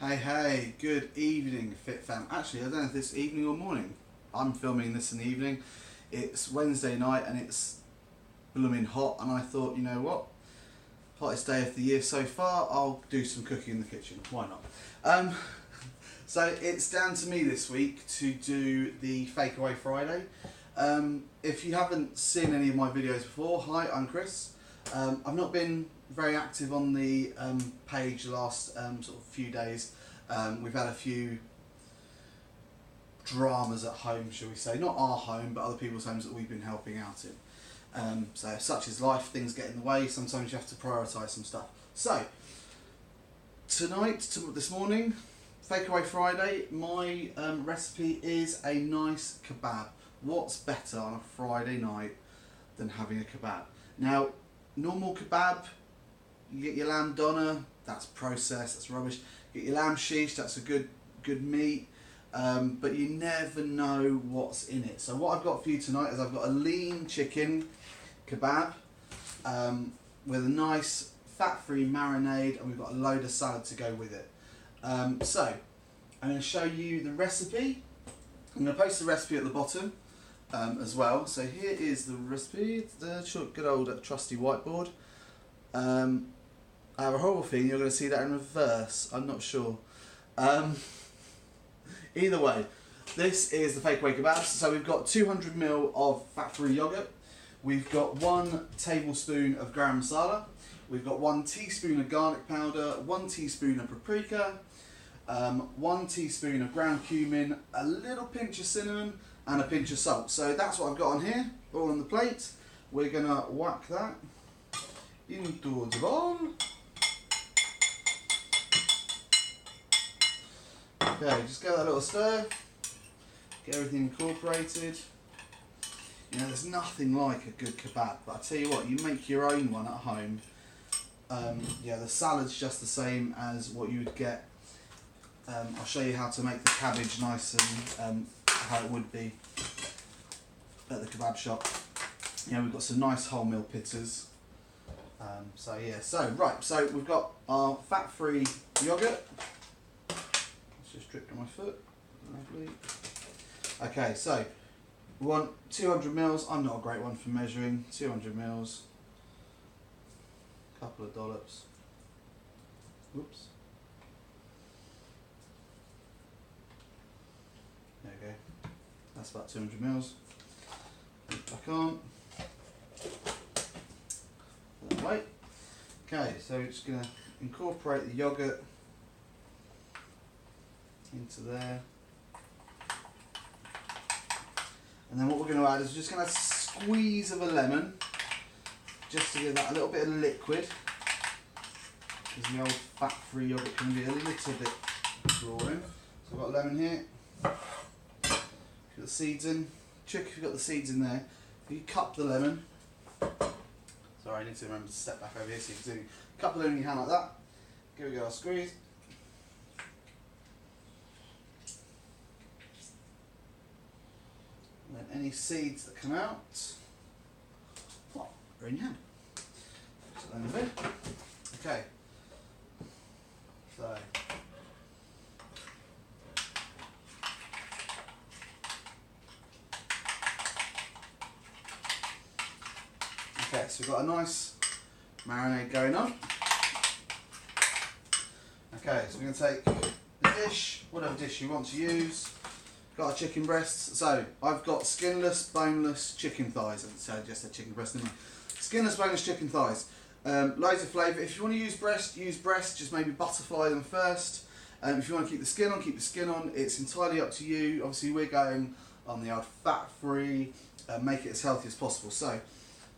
Hey, good evening, Fit Fam. Actually, I don't know if it's evening or morning. I'm filming this in the evening. It's Wednesday night and it's blooming hot, and I thought, you know what? Hottest day of the year so far, I'll do some cooking in the kitchen. Why not? So it's down to me this week to do the Fake Away Friday. If you haven't seen any of my videos before, hi, I'm Chris. I've not been very active on the page the last sort of few days. We've had a few dramas at home, shall we say. Not our home, but other people's homes that we've been helping out in. So such is life, things get in the way, sometimes you have to prioritise some stuff. So, this morning, Fake Away Friday, my recipe is a nice kebab. What's better on a Friday night than having a kebab? Now, normal kebab, you get your lamb doner, that's processed, that's rubbish. You get your lamb sheesh, that's a good meat, but you never know what's in it. So what I've got for you tonight is I've got a lean chicken kebab with a nice fat-free marinade, and we've got a load of salad to go with it. So I'm going to show you the recipe. I'm going to post the recipe at the bottom as well. So here is the recipe, the good old trusty whiteboard. I have a horrible feeling you're going to see that in reverse. I'm not sure. Either way, this is the Fake Away kebabs. So we've got 200 ml of fat-free yogurt. We've got 1 tablespoon of garam masala. We've got 1 teaspoon of garlic powder, 1 teaspoon of paprika, 1 teaspoon of ground cumin, a little pinch of cinnamon, and a pinch of salt. So that's what I've got on here, all on the plate. We're going to whack that into the bowl. Okay, just give that a little stir, get everything incorporated. You know, there's nothing like a good kebab, but I tell you what, you make your own one at home. Yeah, the salad's just the same as what you would get. I'll show you how to make the cabbage nice and how it would be at the kebab shop. You know, we've got some nice wholemeal pizzas. So we've got our fat-free yogurt. It's just dripped on my foot. Lovely. Okay, so we want 200 mils. I'm not a great one for measuring. 200 mils. Couple of dollops. Oops. There we go. That's about 200 mils. Put it back on. That way. Okay, so we're just going to incorporate the yogurt into there. And then what we're going to add is just going to squeeze of a lemon, just to give that a little bit of liquid, because the old fat-free yogurt can be a little bit drawing. So I've got a lemon here. Got the seeds in. Trick if you've got the seeds in there. If you cup the lemon, sorry, I need to remember to step back over here so you can see. Cup the lemon in your hand like that. Give it a go, I'll squeeze. And then any seeds that come out, are in your hand. Put that in the bin. Okay. So. Okay, so we've got a nice marinade going on. Okay, so we're going to take the dish, whatever dish you want to use. Got our chicken breasts. So I've got skinless, boneless chicken thighs. So just a chicken breast, didn't I? Skinless, boneless chicken thighs. Loads of flavour. If you want to use breast, use breast. Just maybe butterfly them first. If you want to keep the skin on, keep the skin on. It's entirely up to you. Obviously, we're going on the old fat-free, make it as healthy as possible. So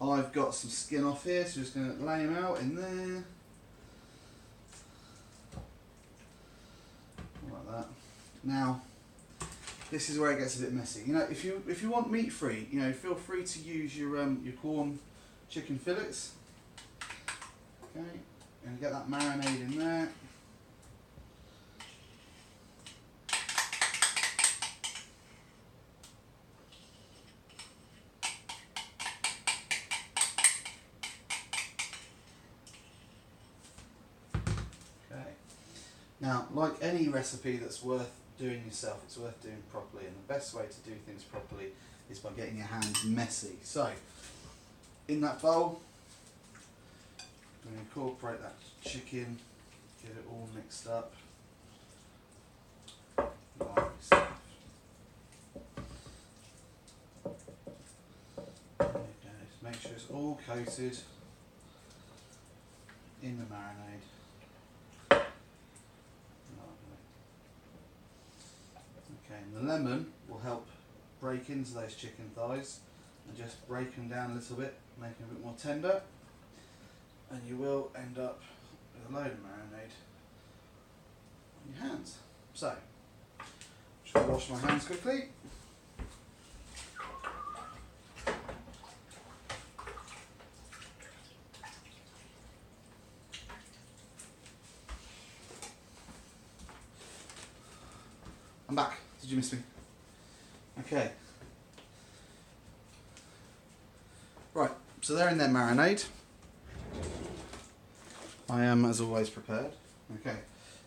I've got some skin off here, so just going to lay them out in there. Like that. Now, this is where it gets a bit messy. You know, if you want meat free, you know, feel free to use your corn chicken fillets. Okay, and get that marinade in there. Now, like any recipe that's worth doing yourself, it's worth doing properly, and the best way to do things properly is by getting your hands messy. So, in that bowl, I'm going to incorporate that chicken, get it all mixed up. Like so. There you go. Just make sure it's all coated in the marinade. Okay, and the lemon will help break into those chicken thighs and just break them down a little bit, make them a bit more tender, and you will end up with a load of marinade on your hands. So, just going to wash my hands quickly. I'm back. Did you miss me? Okay. Right, so they're in their marinade. I am, as always, prepared. Okay,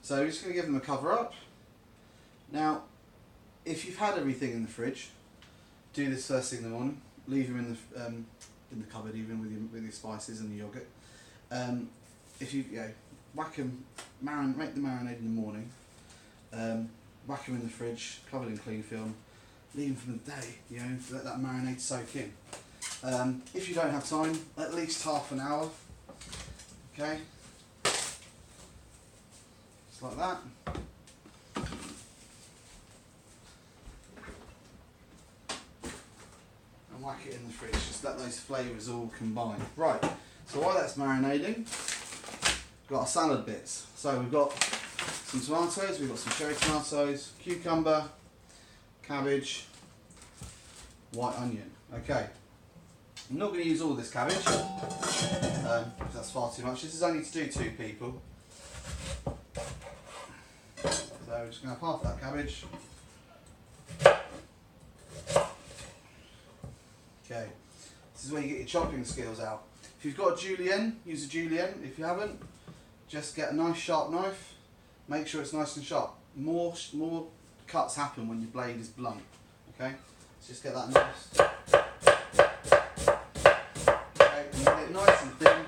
so we're just going to give them a cover up. Now, if you've had everything in the fridge, do this first thing in the morning. Leave them in the cupboard, even with your spices and the yogurt. If you whack them, make the marinade in the morning. Whack them in the fridge, covered in cling film, leave them for the day, let that marinade soak in. If you don't have time, at least half an hour, okay, just like that. And whack it in the fridge, just let those flavours all combine. Right, so while that's marinating, we've got our salad bits. So we've got some tomatoes, we've got some cherry tomatoes, cucumber, cabbage, white onion. Okay, I'm not going to use all this cabbage, because that's far too much. This is only to do 2 people. So we're just going to have half that cabbage. Okay, this is where you get your chopping skills out. If you've got a julienne, use a julienne. If you haven't, just get a nice sharp knife. Make sure it's nice and sharp. More cuts happen when your blade is blunt. Okay, let's just get that nice. Okay, and get it nice and thin.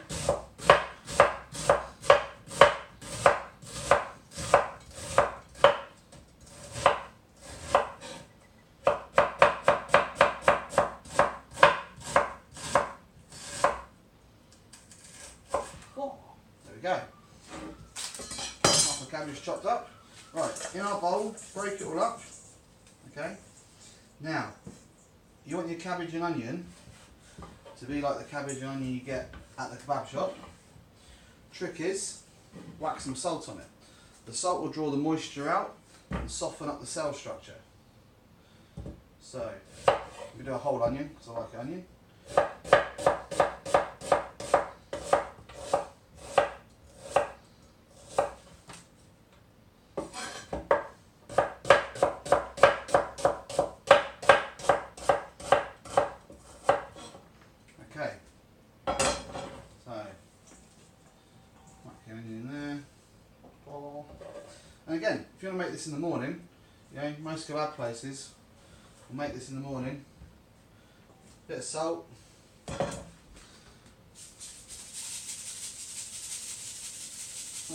Oh, there we go. Cabbage chopped up. Right, in our bowl, break it all up. Okay. Now, you want your cabbage and onion to be like the cabbage and onion you get at the kebab shop. Trick is, whack some salt on it. The salt will draw the moisture out and soften up the cell structure. So, we do a whole onion because I like onion. And again, if you want to make this in the morning, most kebab places will make this in the morning. Bit of salt. Like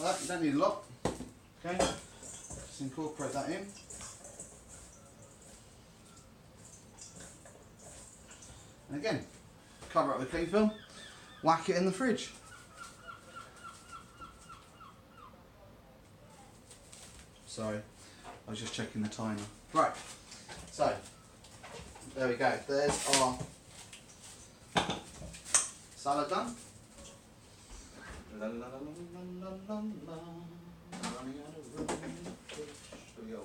that, you don't need a lot. Okay, just incorporate that in. And again, cover up with cling film, whack it in the fridge. Sorry, I was just checking the timer. Right, so there we go. There's our salad done. La, la, la, la, la, la, la. Running out of room in the fridge. Here we go.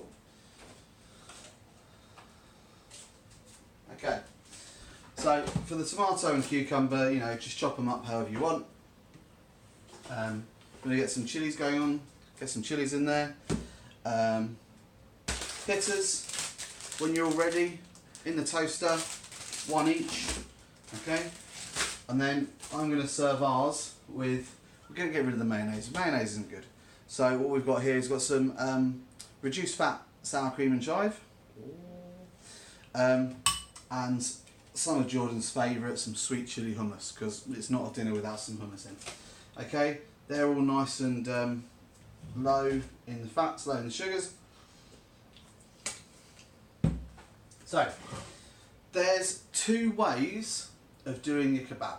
Okay, so for the tomato and cucumber, just chop them up however you want. I'm going to get some chilies going on. Get some chilies in there. Bitters, when you're all ready, in the toaster, 1 each, okay? And then I'm going to serve ours with, we're going to get rid of the mayonnaise. Mayonnaise isn't good. So what we've got here is got some reduced fat sour cream and chive, and some of Jordan's favourites, some sweet chilli hummus, because it's not a dinner without some hummus in. Okay, they're all nice and low in the fats, low in the sugars. So there's two ways of doing your kebab.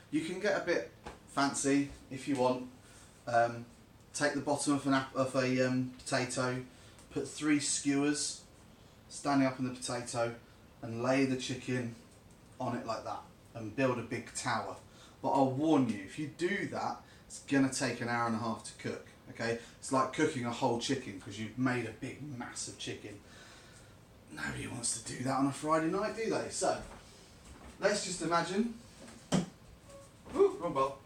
You can get a bit fancy if you want. Take the bottom of a potato, put 3 skewers standing up in the potato, and lay the chicken on it like that, and build a big tower. But I'll warn you, if you do that, it's gonna take an hour and a half to cook. Okay, it's like cooking a whole chicken because you've made a big, massive chicken. Nobody wants to do that on a Friday night, do they? So let's just imagine. Ooh, wrong bowl.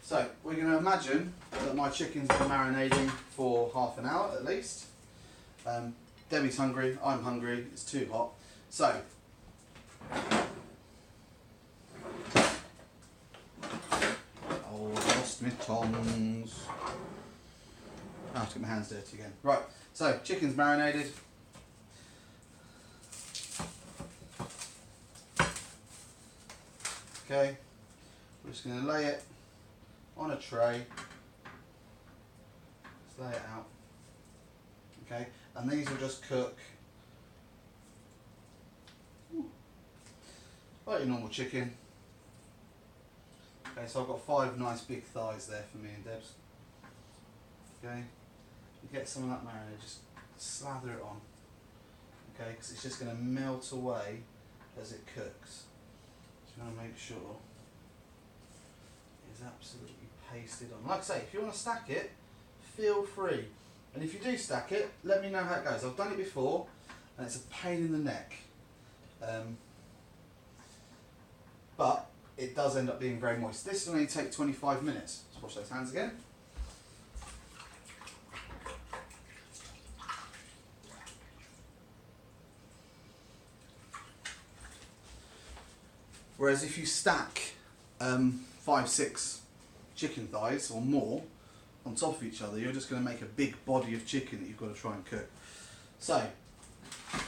So we're going to imagine that my chicken's been marinating for half an hour at least. Debbie's hungry, I'm hungry, it's too hot. So oh, I lost my tongs. I have to get my hands dirty again. Right, so chicken's marinated. Okay, we're just going to lay it on a tray. Just lay it out. Okay, and these will just cook like your normal chicken. Okay, so I've got 5 nice big thighs there for me and Debs. Okay, you get some of that marinade, just slather it on. Okay, because it's just going to melt away as it cooks. Just want to make sure it's absolutely pasted on. Like I say, if you want to stack it, feel free. And if you do stack it, let me know how it goes. I've done it before, and it's a pain in the neck. But it does end up being very moist. This will only take 25 minutes. Let's wash those hands again. Whereas if you stack 5, 6 chicken thighs or more on top of each other, you're just going to make a big body of chicken that you've got to try and cook. So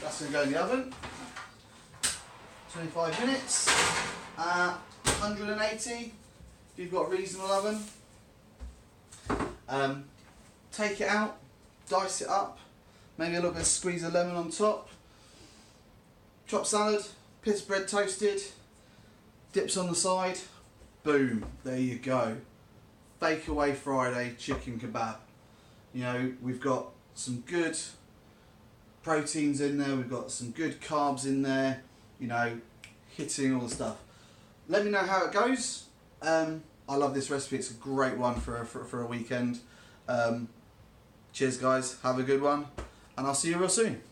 that's going to go in the oven. 25 minutes at 180 if you've got a reasonable oven. Take it out, dice it up, maybe a little bit of squeeze of lemon on top. Chopped salad, pita bread toasted, dips on the side. Boom, there you go. Bake away Friday chicken kebab. You know, we've got some good proteins in there, we've got some good carbs in there, you know, hitting all the stuff. Let me know how it goes. I love this recipe, it's a great one for a weekend. Cheers guys, have a good one, and I'll see you real soon.